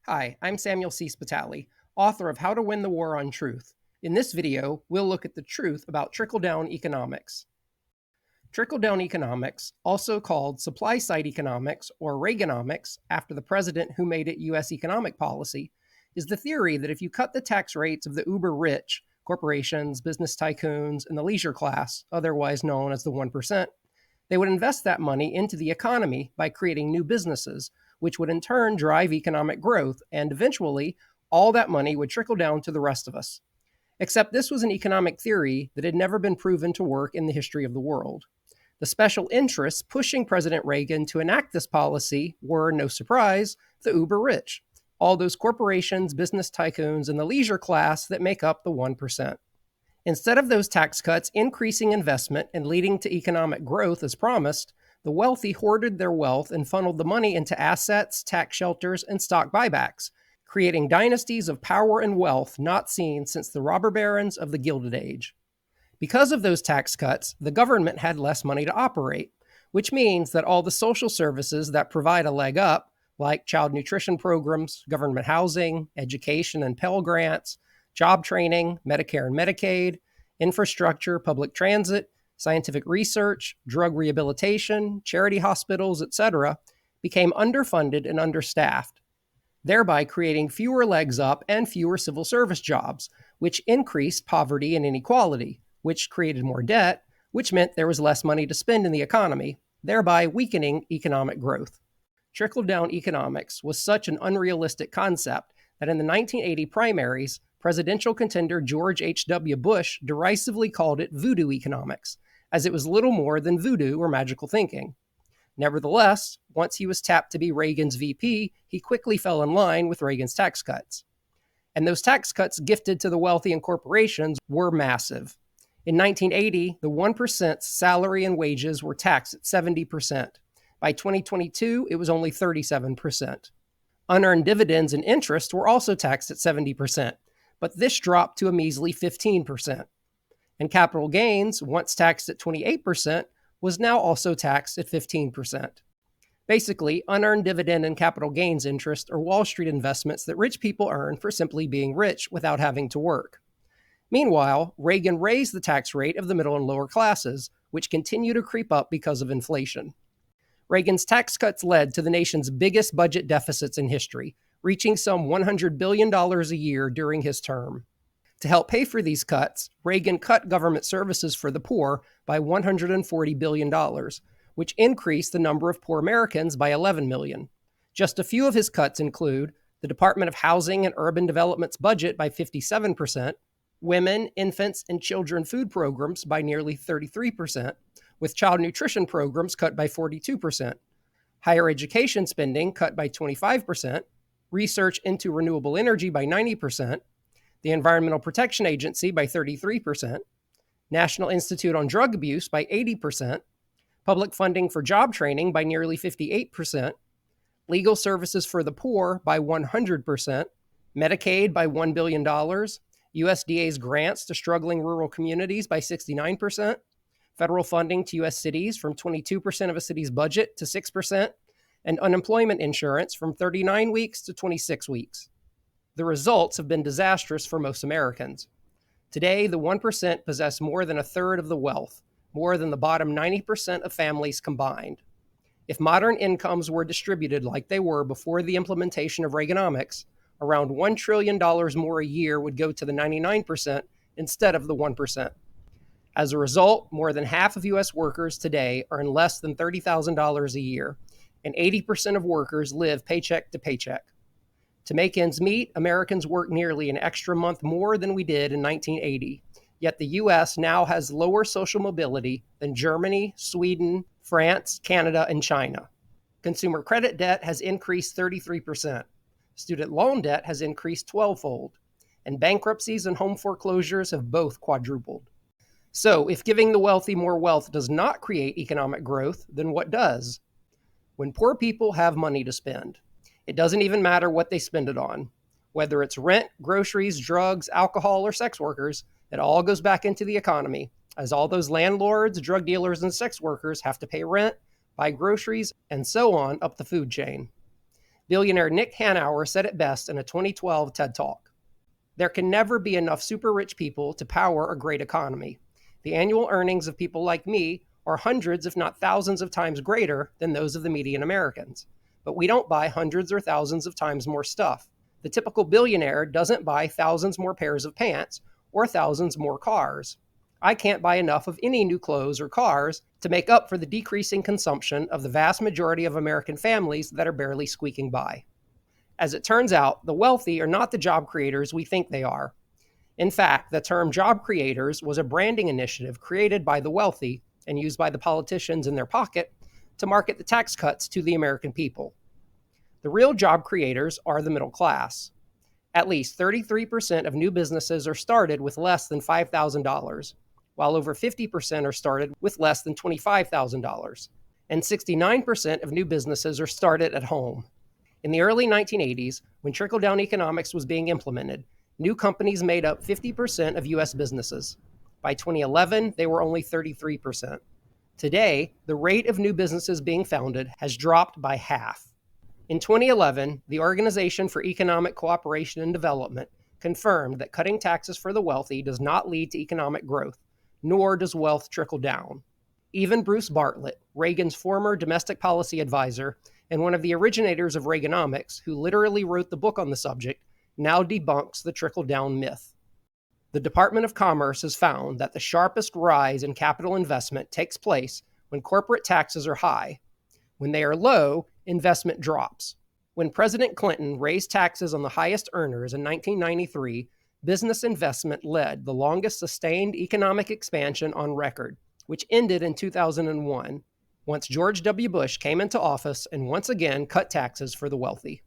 Hi, I'm Samuel C. Spitali, author of How to Win the War on Truth. In this video, we'll look at the truth about trickle-down economics. Trickle-down economics, also called supply-side economics or Reaganomics, after the president who made it U.S. economic policy, is the theory that if you cut the tax rates of the uber-rich, corporations, business tycoons, and the leisure class, otherwise known as the 1%, they would invest that money into the economy by creating new businesses, which would in turn drive economic growth, and eventually, all that money would trickle down to the rest of us. Except this was an economic theory that had never been proven to work in the history of the world. The special interests pushing President Reagan to enact this policy were, no surprise, the uber-rich, all those corporations, business tycoons, and the leisure class that make up the 1%. Instead of those tax cuts increasing investment and leading to economic growth as promised, the wealthy hoarded their wealth and funneled the money into assets, tax shelters, and stock buybacks, creating dynasties of power and wealth not seen since the robber barons of the Gilded Age. Because of those tax cuts, the government had less money to operate, which means that all the social services that provide a leg up, like child nutrition programs, government housing, education and Pell Grants, job training, Medicare and Medicaid, infrastructure, public transit, scientific research, drug rehabilitation, charity hospitals, etc., became underfunded and understaffed, thereby creating fewer legs up and fewer civil service jobs, which increased poverty and inequality, which created more debt, which meant there was less money to spend in the economy, thereby weakening economic growth. Trickle-down economics was such an unrealistic concept that in the 1980 primaries, presidential contender George H.W. Bush derisively called it voodoo economics, as it was little more than voodoo or magical thinking. Nevertheless, once he was tapped to be Reagan's VP, he quickly fell in line with Reagan's tax cuts. And those tax cuts gifted to the wealthy and corporations were massive. In 1980, the 1%'s salary and wages were taxed at 70%. By 2022, it was only 37%. Unearned dividends and interest were also taxed at 70%, but this dropped to a measly 15%. And capital gains, once taxed at 28%, was now also taxed at 15%. Basically, unearned dividend and capital gains interest are Wall Street investments that rich people earn for simply being rich without having to work. Meanwhile, Reagan raised the tax rate of the middle and lower classes, which continue to creep up because of inflation. Reagan's tax cuts led to the nation's biggest budget deficits in history, reaching some $100 billion a year during his term. To help pay for these cuts, Reagan cut government services for the poor by $140 billion, which increased the number of poor Americans by 11 million. Just a few of his cuts include the Department of Housing and Urban Development's budget by 57%, women, infants, and children food programs by nearly 33%, with child nutrition programs cut by 42%, higher education spending cut by 25%, research into renewable energy by 90%, the Environmental Protection Agency by 33%, National Institute on Drug Abuse by 80%, public funding for job training by nearly 58%, legal services for the poor by 100%, Medicaid by $1 billion, USDA's grants to struggling rural communities by 69%, federal funding to U.S. cities from 22% of a city's budget to 6%, and unemployment insurance from 39 weeks to 26 weeks. The results have been disastrous for most Americans. Today, the 1% possess more than a third of the wealth, more than the bottom 90% of families combined. If modern incomes were distributed like they were before the implementation of Reaganomics, around $1 trillion more a year would go to the 99% instead of the 1%. As a result, more than half of U.S. workers today earn less than $30,000 a year, and 80% of workers live paycheck to paycheck. To make ends meet, Americans work nearly an extra month more than we did in 1980, yet the U.S. now has lower social mobility than Germany, Sweden, France, Canada, and China. Consumer credit debt has increased 33%. Student loan debt has increased 12-fold, and bankruptcies and home foreclosures have both quadrupled. So, if giving the wealthy more wealth does not create economic growth, then what does? When poor people have money to spend, it doesn't even matter what they spend it on. Whether it's rent, groceries, drugs, alcohol, or sex workers, it all goes back into the economy, as all those landlords, drug dealers, and sex workers have to pay rent, buy groceries, and so on up the food chain. Billionaire Nick Hanauer said it best in a 2012 TED Talk. There can never be enough super rich people to power a great economy. The annual earnings of people like me are hundreds, if not thousands of times greater than those of the median Americans. But we don't buy hundreds or thousands of times more stuff. The typical billionaire doesn't buy thousands more pairs of pants or thousands more cars. I can't buy enough of any new clothes or cars to make up for the decreasing consumption of the vast majority of American families that are barely squeaking by. As it turns out, the wealthy are not the job creators we think they are. In fact, the term job creators was a branding initiative created by the wealthy and used by the politicians in their pocket to market the tax cuts to the American people. The real job creators are the middle class. At least 33% of new businesses are started with less than $5,000, while over 50% are started with less than $25,000. And 69% of new businesses are started at home. In the early 1980s, when Trickle Down Economics was being implemented, new companies made up 50% of U.S. businesses. By 2011, they were only 33%. Today, the rate of new businesses being founded has dropped by half. In 2011, the Organization for Economic Cooperation and Development confirmed that cutting taxes for the wealthy does not lead to economic growth, nor does wealth trickle down. Even Bruce Bartlett, Reagan's former domestic policy advisor and one of the originators of Reaganomics, who literally wrote the book on the subject, now debunks the trickle-down myth. The Department of Commerce has found that the sharpest rise in capital investment takes place when corporate taxes are high. When they are low, investment drops. When President Clinton raised taxes on the highest earners in 1993, business investment led the longest sustained economic expansion on record, which ended in 2001, once George W. Bush came into office and once again cut taxes for the wealthy.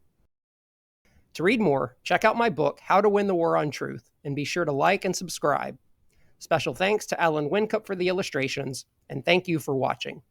To read more, check out my book, How to Win the War on Truth, and be sure to like and subscribe. Special thanks to Alan Wincup for the illustrations, and thank you for watching.